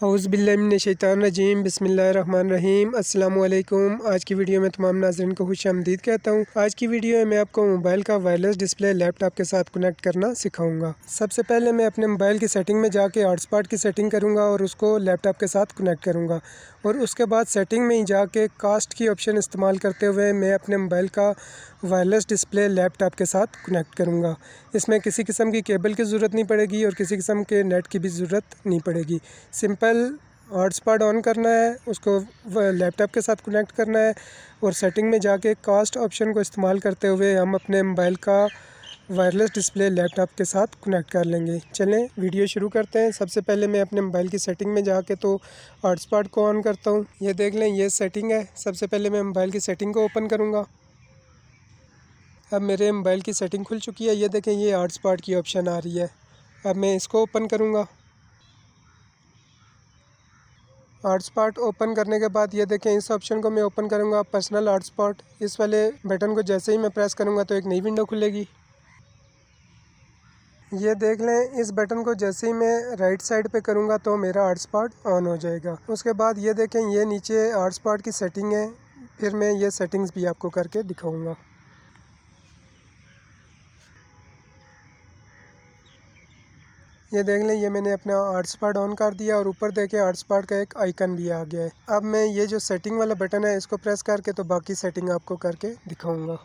औज़ुबिल्लाहिमिनश्शैतानिर्रजीम बिस्मिल्लाहिर्रहमानिर्रहीम अस्सलामु अलैकुम। आज की वीडियो में तमाम नाज़रीन को खुशामदीद कहता हूँ। आज की वीडियो में मैं आपको मोबाइल का वायरलेस डिस्प्ले लैपटॉप के साथ कनेक्ट करना सिखाऊंगा। सबसे पहले मैं अपने मोबाइल की सेटिंग में जाके हॉटस्पॉट की सेटिंग करूँगा और उसको लैपटॉप के साथ कनेक्ट करूँगा और उसके बाद सेटिंग में ही जाके कास्ट की ऑप्शन इस्तेमाल करते हुए मैं अपने मोबाइल का वायरलेस डिस्प्ले लैपटॉप के साथ कनेक्ट करूँगा। इसमें किसी किस्म की केबल की ज़रूरत नहीं पड़ेगी और किसी किस्म के नेट की भी ज़रूरत नहीं पड़ेगी। सिंपल हॉटस्पॉट ऑन करना है, उसको लैपटॉप के साथ कनेक्ट करना है और सेटिंग में जाके कास्ट ऑप्शन को इस्तेमाल करते हुए हम अपने मोबाइल का वायरलेस डिस्प्ले लैपटॉप के साथ कनेक्ट कर लेंगे। चलें वीडियो शुरू करते हैं। सबसे पहले मैं अपने मोबाइल की सेटिंग में जाके तो हॉटस्पॉट को ऑन करता हूँ। ये देख लें, ये सेटिंग है। सबसे पहले मैं मोबाइल की सेटिंग को ओपन करूँगा। अब मेरे मोबाइल की सेटिंग खुल चुकी है। ये देखें, ये हॉटस्पॉट की ऑप्शन आ रही है। अब मैं इसको ओपन करूँगा। हॉटस्पॉट ओपन करने के बाद ये देखें, इस ऑप्शन को मैं ओपन करूँगा, पर्सनल हॉटस्पॉट। इस वाले बटन को जैसे ही मैं प्रेस करूँगा तो एक नई विंडो खुलेगी। ये देख लें, इस बटन को जैसे ही मैं राइट साइड पे करूँगा तो मेरा हॉटस्पॉट ऑन हो जाएगा। उसके बाद ये देखें, ये नीचे हॉटस्पॉट की सेटिंग है। फिर मैं ये सेटिंग्स भी आपको करके दिखाऊँगा। ये देख लें, ये मैंने अपना हॉटस्पॉट ऑन कर दिया और ऊपर देखें हॉटस्पॉट का एक आइकन भी आ गया है। अब मैं ये जो सेटिंग वाला बटन है इसको प्रेस करके तो बाकी सेटिंग आपको करके दिखाऊंगा।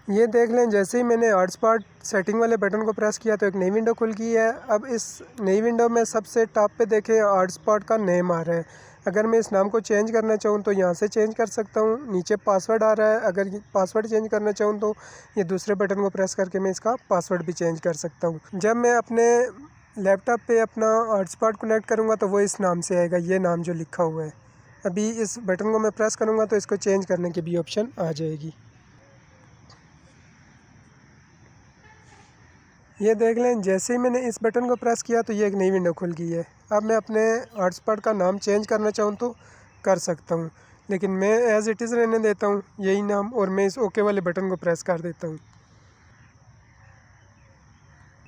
ये देख लें, जैसे ही मैंने हॉटस्पॉट सेटिंग वाले बटन को प्रेस किया तो एक नई विंडो खुल गई है। अब इस नई विंडो में सबसे टॉप पे देखें हॉटस्पॉट का नेम आ रहा है। अगर मैं इस नाम को चेंज करना चाहूँ तो यहाँ से चेंज कर सकता हूँ। नीचे पासवर्ड आ रहा है, अगर पासवर्ड चेंज करना चाहूँ तो ये दूसरे बटन को प्रेस करके मैं इसका पासवर्ड भी चेंज कर सकता हूँ। जब मैं अपने लैपटॉप पे अपना हॉटस्पॉट कनेक्ट करूँगा तो वो इस नाम से आएगा, ये नाम जो लिखा हुआ है। अभी इस बटन को मैं प्रेस करूँगा तो इसको चेंज करने की भी ऑप्शन आ जाएगी। ये देख लें, जैसे ही मैंने इस बटन को प्रेस किया तो ये एक नई विंडो खुल गई है। अब मैं अपने हॉटस्पॉट का नाम चेंज करना चाहूँ तो कर सकता हूँ, लेकिन मैं एज़ इट इज़ रहने देता हूँ यही नाम और मैं इस ओके वाले बटन को प्रेस कर देता हूँ।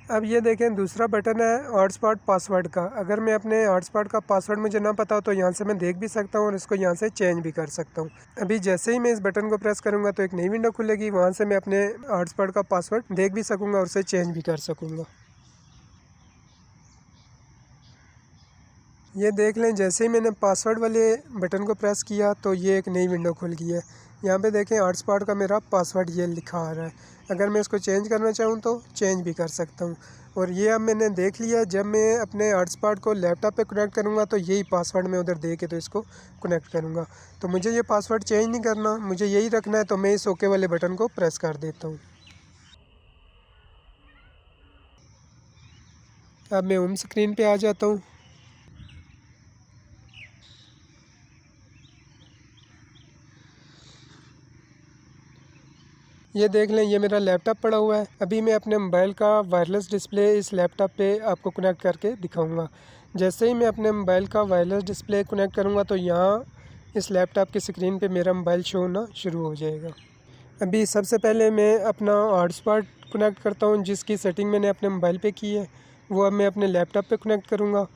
अब ये देखें, दूसरा बटन है हॉटस्पॉट पासवर्ड का। अगर मैं अपने हॉटस्पॉट का पासवर्ड मुझे ना पता हो तो यहाँ से मैं देख भी सकता हूँ और इसको यहाँ से चेंज भी कर सकता हूँ। अभी जैसे ही मैं इस बटन को प्रेस करूँगा तो एक नई विंडो खुलेगी, वहाँ से मैं अपने हॉटस्पॉट का पासवर्ड देख भी सकूँगा और उसे चेंज भी कर सकूँगा। ये देख लें, जैसे ही मैंने पासवर्ड वाले बटन को प्रेस किया तो ये एक नई विंडो खुल गई है। यहाँ पे देखें हॉटस्पॉट का मेरा पासवर्ड ये लिखा आ रहा है। अगर मैं इसको चेंज करना चाहूँ तो चेंज भी कर सकता हूँ। और ये अब मैंने देख लिया, जब मैं अपने हॉटस्पॉट को लैपटॉप पे कनेक्ट करूँगा तो यही पासवर्ड मैं उधर दे के तो इसको कनेक्ट करूँगा। तो मुझे ये पासवर्ड चेंज नहीं करना, मुझे यही रखना है, तो मैं इस ओके वाले बटन को प्रेस कर देता हूँ। अब मैं होम स्क्रीन पर आ जाता हूँ। ये देख लें, ये मेरा लैपटॉप पड़ा हुआ है। अभी मैं अपने मोबाइल का वायरलेस डिस्प्ले इस लैपटॉप पे आपको कनेक्ट करके दिखाऊंगा। जैसे ही मैं अपने मोबाइल का वायरलेस डिस्प्ले कनेक्ट करूंगा तो यहाँ इस लैपटॉप की स्क्रीन पे मेरा मोबाइल शो होना शुरू हो जाएगा। अभी सबसे पहले मैं अपना हॉटस्पॉट कनेक्ट करता हूँ, जिसकी सेटिंग मैंने अपने मोबाइल पे की है वो अब मैं अपने लैपटॉप पे कनेक्ट करूँगा।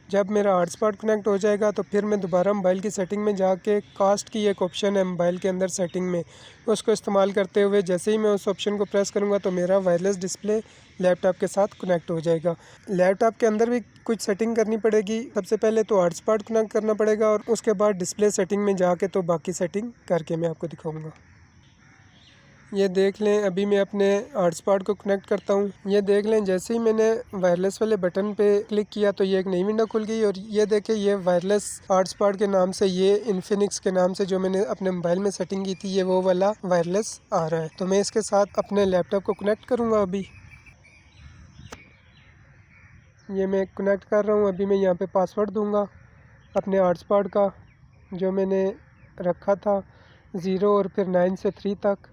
जब मेरा हॉटस्पॉट कनेक्ट हो जाएगा तो फिर मैं दोबारा मोबाइल की सेटिंग में जाके कास्ट की एक ऑप्शन है मोबाइल के अंदर सेटिंग में, उसको इस्तेमाल करते हुए जैसे ही मैं उस ऑप्शन को प्रेस करूँगा तो मेरा वायरलेस डिस्प्ले लैपटॉप के साथ कनेक्ट हो जाएगा। लैपटॉप के अंदर भी कुछ सेटिंग करनी पड़ेगी। सबसे पहले तो हॉटस्पॉट कनेक्ट करना पड़ेगा और उसके बाद डिस्प्ले सेटिंग में जाके तो बाकी सेटिंग करके मैं आपको दिखाऊँगा। ये देख लें, अभी मैं अपने हॉटस्पॉट को कनेक्ट करता हूँ। ये देख लें, जैसे ही मैंने वायरलेस वाले बटन पे क्लिक किया तो ये एक नई विंडो खुल गई और ये देखें, ये वायरलेस हॉटस्पॉट के नाम से, ये इन्फिनिक्स के नाम से जो मैंने अपने मोबाइल में सेटिंग की थी, ये वो वाला वायरलेस आ रहा है। तो मैं इसके साथ अपने लैपटॉप को कनेक्ट करूँगा। अभी ये मैं कनेक्ट कर रहा हूँ। अभी मैं यहाँ पर पासवर्ड दूँगा अपने हॉटस्पॉट का, जो मैंने रखा था 0 और फिर 9 से 3 तक।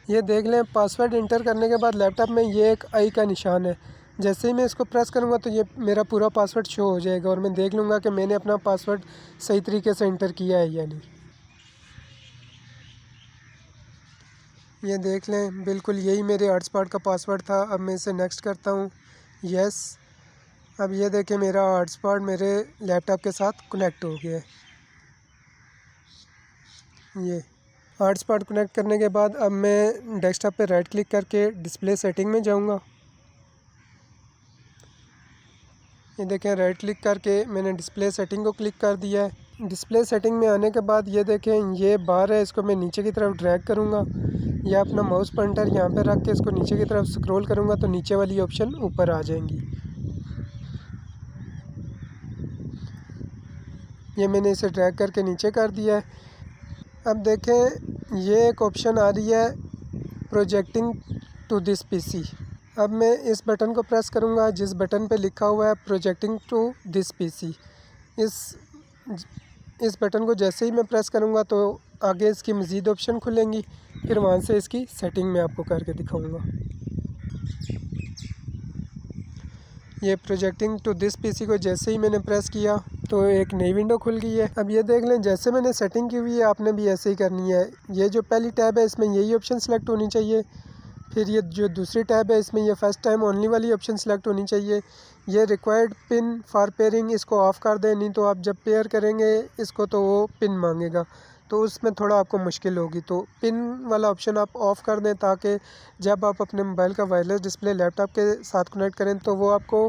ये देख लें, पासवर्ड इंटर करने के बाद लैपटॉप में ये एक आई का निशान है। जैसे ही मैं इसको प्रेस करूँगा तो ये मेरा पूरा पासवर्ड शो हो जाएगा और मैं देख लूँगा कि मैंने अपना पासवर्ड सही तरीके से इंटर किया है या नहीं। ये देख लें, बिल्कुल यही मेरे हॉटस्पॉट का पासवर्ड था। अब मैं इसे नेक्स्ट करता हूँ, यस। अब ये देखें, मेरा हॉटस्पॉट मेरे लैपटॉप के साथ कनेक्ट हो गया है। ये हॉटस्पॉट कनेक्ट करने के बाद अब मैं डेस्कटॉप पे राइट क्लिक करके डिस्प्ले सेटिंग में जाऊंगा। ये देखें, राइट क्लिक करके मैंने डिस्प्ले सेटिंग को क्लिक कर दिया है। डिस्प्ले सेटिंग में आने के बाद ये देखें, ये बार है, इसको मैं नीचे की तरफ ड्रैग करूँगा या अपना माउस पॉइंटर यहाँ पे रख के इसको नीचे की तरफ स्क्रॉल करूँगा तो नीचे वाली ऑप्शन ऊपर आ जाएंगी। ये मैंने इसे ड्रैग करके नीचे कर दिया है। अब देखें, ये एक ऑप्शन आ रही है प्रोजेक्टिंग टू दिस पीसी। अब मैं इस बटन को प्रेस करूँगा जिस बटन पे लिखा हुआ है प्रोजेक्टिंग टू दिस पीसी। इस बटन को जैसे ही मैं प्रेस करूँगा तो आगे इसकी मज़ीद ऑप्शन खुलेंगी, फिर वहाँ से इसकी सेटिंग में आपको करके दिखाऊँगा। ये प्रोजेक्टिंग टू दिस पीसी को जैसे ही मैंने प्रेस किया तो एक नई विंडो खुल गई है। अब ये देख लें, जैसे मैंने सेटिंग की हुई है आपने भी ऐसे ही करनी है। ये जो पहली टैब है इसमें यही ऑप्शन सेलेक्ट होनी चाहिए। फिर ये जो दूसरी टैब है इसमें ये फर्स्ट टाइम ओनली वाली ऑप्शन सेलेक्ट होनी चाहिए। ये रिक्वायर्ड पिन फॉर पेयरिंग, इसको ऑफ़ कर दें, नहीं तो आप जब पेयर करेंगे इसको तो वो पिन मांगेगा, तो उसमें थोड़ा आपको मुश्किल होगी। तो पिन वाला ऑप्शन आप ऑफ़ कर दें ताकि जब आप अपने मोबाइल का वायरलेस डिस्प्ले लैपटॉप के साथ कनेक्ट करें तो वो आपको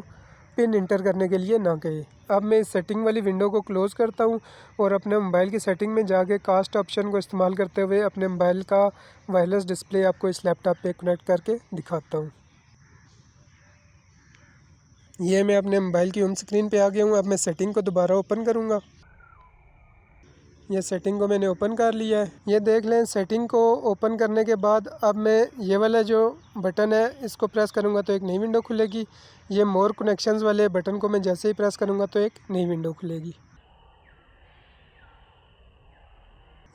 पिन इंटर करने के लिए ना कहे। अब मैं इस सेटिंग वाली विंडो को क्लोज़ करता हूँ और अपने मोबाइल की सेटिंग में जाके कास्ट ऑप्शन को इस्तेमाल करते हुए अपने मोबाइल का वायरलेस डिस्प्ले आपको इस लैपटॉप पे कनेक्ट करके दिखाता हूँ। ये मैं अपने मोबाइल की होम स्क्रीन पे आ गया हूँ। अब मैं सेटिंग को दोबारा ओपन करूँगा। ये सेटिंग को मैंने ओपन कर लिया है। ये देख लें, सेटिंग को ओपन करने के बाद अब मैं ये वाला जो बटन है इसको प्रेस करूँगा तो एक नई विंडो खुलेगी। ये मोर कनेक्शंस वाले बटन को मैं जैसे ही प्रेस करूँगा तो एक नई विंडो खुलेगी।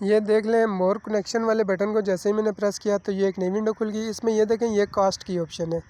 ये देख लें, मोर कनेक्शन वाले बटन को जैसे ही मैंने प्रेस किया तो ये एक नई विंडो खुल गई। इसमें ये देखें, ये कास्ट की ऑप्शन है।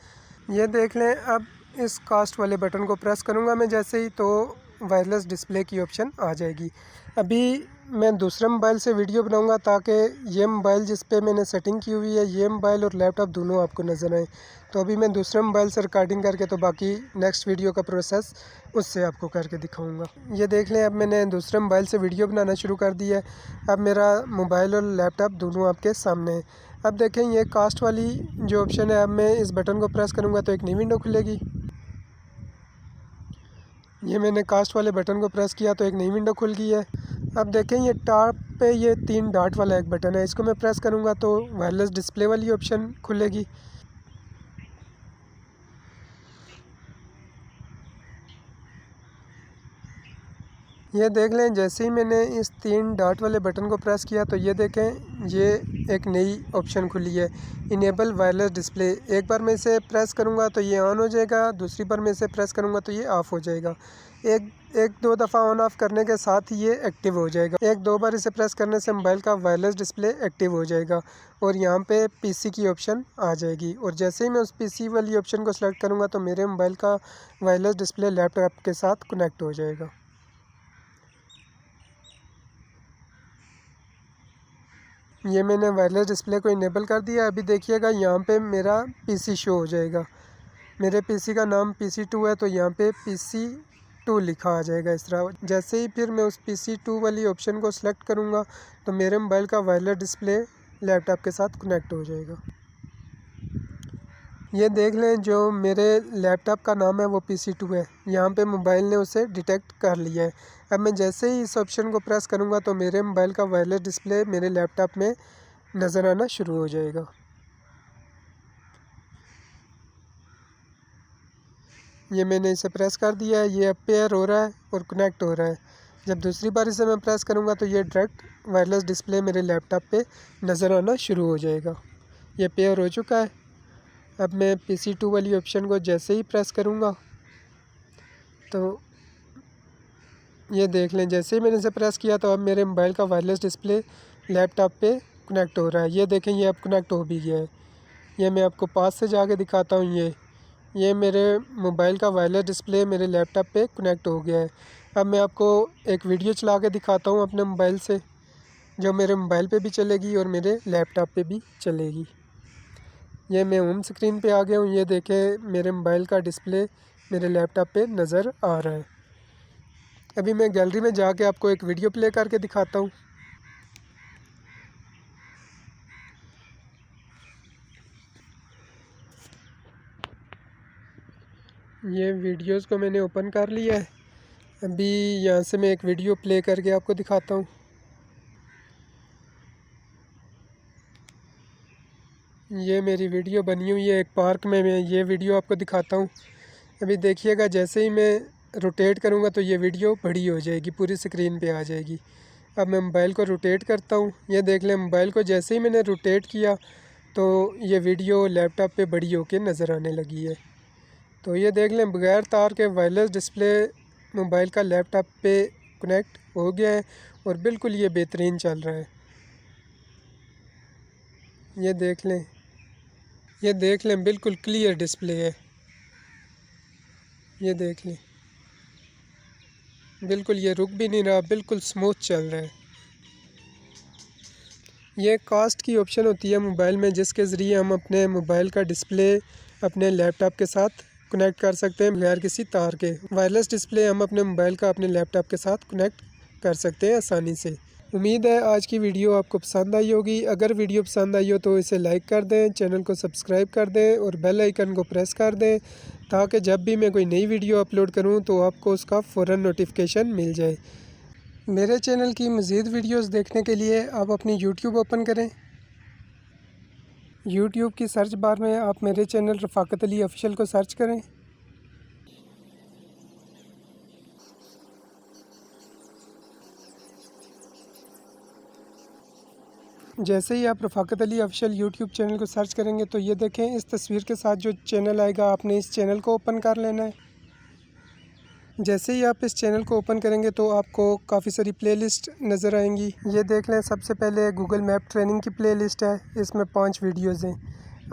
ये देख लें, अब इस कास्ट वाले बटन को प्रेस करूँगा मैं जैसे ही तो वायरलेस डिस्प्ले की ऑप्शन आ जाएगी। अभी मैं दूसरे मोबाइल से वीडियो बनाऊंगा ताकि ये मोबाइल जिस पे मैंने सेटिंग की हुई है, ये मोबाइल और लैपटॉप दोनों आपको नज़र आए। तो अभी मैं दूसरे मोबाइल से रिकॉर्डिंग करके तो बाकी नेक्स्ट वीडियो का प्रोसेस उससे आपको करके दिखाऊंगा। ये देख लें, अब मैंने दूसरे मोबाइल से वीडियो बनाना शुरू कर दिया है। अब मेरा मोबाइल और लैपटॉप दोनों आपके सामने है। अब देखें, ये कास्ट वाली जो ऑप्शन है, अब मैं इस बटन को प्रेस करूँगा तो एक नई विंडो खुलेगी। ये मैंने कास्ट वाले बटन को प्रेस किया तो एक नई विंडो खुल गई है। अब देखें, ये टॉप पे ये 3 डॉट वाला एक बटन है, इसको मैं प्रेस करूँगा तो वायरलेस डिस्प्ले वाली ऑप्शन खुलेगी। ये देख लें, जैसे ही मैंने इस 3 डॉट वाले बटन को प्रेस किया तो ये देखें, ये एक नई ऑप्शन खुली है, इनेबल वायरलेस डिस्प्ले। एक बार मैं इसे प्रेस करूँगा तो ये ऑन हो जाएगा, दूसरी बार मैं इसे प्रेस करूँगा तो ये ऑफ़ हो जाएगा। एक दो दफ़ा ऑन ऑफ़ करने के साथ ही ये एक्टिव हो जाएगा। एक दो बार इसे प्रेस करने से मोबाइल का वायरलेस डिस्प्ले एक्टिव हो जाएगा और यहाँ पे पीसी की ऑप्शन आ जाएगी। और जैसे ही मैं उस पीसी वाली ऑप्शन को सेलेक्ट करूँगा तो मेरे मोबाइल का वायरलेस डिस्प्ले लैपटॉप के साथ कनेक्ट हो जाएगा। ये मैंने वायरलेस डिस्प्ले को इनेबल कर दिया। अभी देखिएगा, यहाँ पे मेरा पीसी शो हो जाएगा। मेरे पीसी का नाम PC2 है तो यहाँ पे PC2 लिखा आ जाएगा इस तरह। जैसे ही फिर मैं उस PC2 वाली ऑप्शन को सिलेक्ट करूँगा तो मेरे मोबाइल का वायरलेस डिस्प्ले लैपटॉप के साथ कनेक्ट हो जाएगा। ये देख लें, जो मेरे लैपटॉप का नाम है वो PC2 है। यहाँ पे मोबाइल ने उसे डिटेक्ट कर लिया है। अब मैं जैसे ही इस ऑप्शन को प्रेस करूँगा तो मेरे मोबाइल का वायरलेस डिस्प्ले मेरे लैपटॉप में नज़र आना शुरू हो जाएगा। ये मैंने इसे प्रेस कर दिया है, ये अब पेयर हो रहा है और कनेक्ट हो रहा है। जब दूसरी बार इसे मैं प्रेस करूँगा तो ये डायरेक्ट वायरलेस डिस्प्ले मेरे लैपटॉप पे नज़र आना शुरू हो जाएगा। ये पेयर हो चुका है। अब मैं PC2 वाली ऑप्शन को जैसे ही प्रेस करूँगा तो ये देख लें, जैसे ही मैंने इसे प्रेस किया तो अब मेरे मोबाइल का वायरलेस डिस्प्ले लैपटॉप पे कनेक्ट हो रहा है। ये देखें, ये अब कनेक्ट हो भी गया है। ये मैं आपको पास से जाके दिखाता हूँ। ये मेरे मोबाइल का वायरलेस डिस्प्ले मेरे लैपटॉप पे कनेक्ट हो गया है। अब मैं आपको एक वीडियो चला के दिखाता हूँ अपने मोबाइल से, जो मेरे मोबाइल पे भी चलेगी और मेरे लैपटॉप पे भी चलेगी। ये मैं होम स्क्रीन पे आ गया हूँ। ये देखें मेरे मोबाइल का डिस्प्ले मेरे लैपटॉप पे नज़र आ रहा है। अभी मैं गैलरी में जाके आपको एक वीडियो प्ले करके दिखाता हूँ। ये वीडियोस को मैंने ओपन कर लिया है। अभी यहाँ से मैं एक वीडियो प्ले करके आपको दिखाता हूँ। ये मेरी वीडियो बनी हुई है एक पार्क में, मैं ये वीडियो आपको दिखाता हूँ। अभी देखिएगा, जैसे ही मैं रोटेट करूँगा तो ये वीडियो बड़ी हो जाएगी, पूरी स्क्रीन पे आ जाएगी। अब मैं मोबाइल को रोटेट करता हूँ। ये देख लें, मोबाइल को जैसे ही मैंने रोटेट किया तो ये वीडियो लैपटॉप पे बड़ी होके नज़र आने लगी है। तो ये देख लें, बगैर तार के वायरलेस डिस्प्ले मोबाइल का लैपटॉप पे कनेक्ट हो गया है और बिल्कुल ये बेहतरीन चल रहा है। ये देख लें, ये देख लें, बिल्कुल क्लियर डिस्प्ले है। ये देख लें, बिल्कुल ये रुक भी नहीं रहा, बिल्कुल स्मूथ चल रहा है। ये कास्ट की ऑप्शन होती है मोबाइल में, जिसके ज़रिए हम अपने मोबाइल का डिस्प्ले अपने लैपटॉप के साथ कनेक्ट कर सकते हैं बगैर किसी तार के। वायरलेस डिस्प्ले हम अपने मोबाइल का अपने लैपटॉप के साथ कनेक्ट कर सकते हैं आसानी से। उम्मीद है आज की वीडियो आपको पसंद आई होगी। अगर वीडियो पसंद आई हो तो इसे लाइक कर दें, चैनल को सब्सक्राइब कर दें और बेल आइकन को प्रेस कर दें, ताकि जब भी मैं कोई नई वीडियो अपलोड करूं तो आपको उसका फ़ौरन नोटिफिकेशन मिल जाए। मेरे चैनल की मज़ीद वीडियोस देखने के लिए आप अपनी यूट्यूब ओपन करें। यूट्यूब की सर्च बार में आप मेरे चैनल रफ़ाकत अली ऑफिशियल को सर्च करें। जैसे ही आप रफ़ाकत अली ऑफिशियल यूट्यूब चैनल को सर्च करेंगे तो ये देखें, इस तस्वीर के साथ जो चैनल आएगा आपने इस चैनल को ओपन कर लेना है। जैसे ही आप इस चैनल को ओपन करेंगे तो आपको काफ़ी सारी प्लेलिस्ट नज़र आएंगी। ये देख लें, सबसे पहले गूगल मैप ट्रेनिंग की प्लेलिस्ट है, इसमें 5 वीडियोज़ हैं।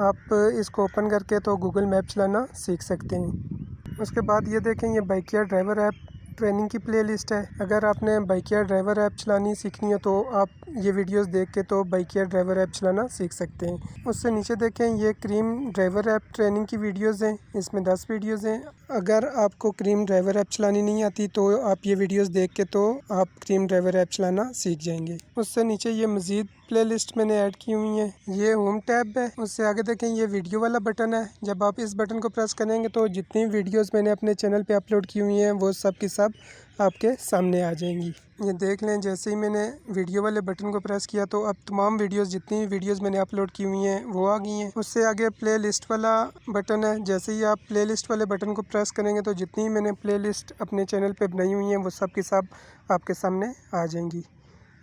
आप इसको ओपन करके तो गूगल मैप चलाना सीख सकते हैं। उसके बाद ये देखें, ये बाइकिया ड्राइवर ऐप ट्रेनिंग की प्लेलिस्ट है। अगर आपने बाइकिया ड्राइवर ऐप चलानी सीखनी है तो आप ये वीडियोस देख के तो बाइकिया ड्राइवर ऐप चलाना सीख सकते हैं। उससे नीचे देखें, ये क्रीम ड्राइवर ऐप ट्रेनिंग की वीडियोस हैं, इसमें 10 वीडियोस हैं। अगर आपको क्रीम ड्राइवर ऐप चलानी नहीं आती तो आप ये वीडियोस देख के तो आप क्रीम ड्राइवर ऐप चलाना सीख जाएंगे। उससे नीचे ये मज़ीद प्लेलिस्ट मैंने ऐड की हुई है, ये होम टैब है। उससे आगे देखें, ये वीडियो वाला बटन है। जब आप इस बटन को प्रेस करेंगे तो जितनी वीडियोस मैंने अपने चैनल पे अपलोड की हुई हैं वो सब की सब आपके सामने आ जाएंगी। ये देख लें, जैसे ही मैंने वीडियो वाले बटन को प्रेस किया तो अब तमाम वीडियोस, जितनी भी वीडियोस मैंने अपलोड की हुई हैं वो आ गई हैं। उससे आगे प्ले लिस्ट वाला बटन है। जैसे ही आप प्ले लिस्ट वाले बटन को प्रेस करेंगे तो जितनी मैंने प्ले लिस्ट अपने चैनल पे बनाई हुई हैं वो सब की सब आपके सामने आ जाएंगी।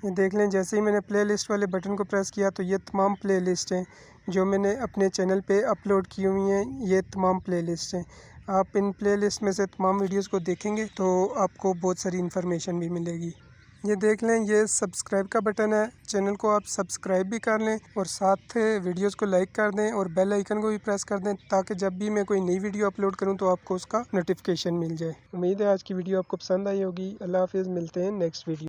ये देख लें, जैसे ही मैंने प्ले लिस्ट वाले बटन को प्रेस किया तो ये तमाम प्ले लिस्ट हैं जो मैंने अपने चैनल पे अपलोड की हुई हैं। ये तमाम प्ले लिस्ट हैं। आप इन प्ले लिस्ट में से तमाम वीडियोस को देखेंगे तो आपको बहुत सारी इन्फॉर्मेशन भी मिलेगी। ये देख लें, ये सब्सक्राइब का बटन है। चैनल को आप सब्सक्राइब भी कर लें और साथ वीडियोस को लाइक कर दें और बेल आइकन को भी प्रेस कर दें, ताकि जब भी मैं कोई नई वीडियो अपलोड करूं तो आपको उसका नोटिफिकेशन मिल जाए। उम्मीद है आज की वीडियो आपको पसंद आई होगी। अल्लाह हाफिज़, मिलते हैं नेक्स्ट वीडियो।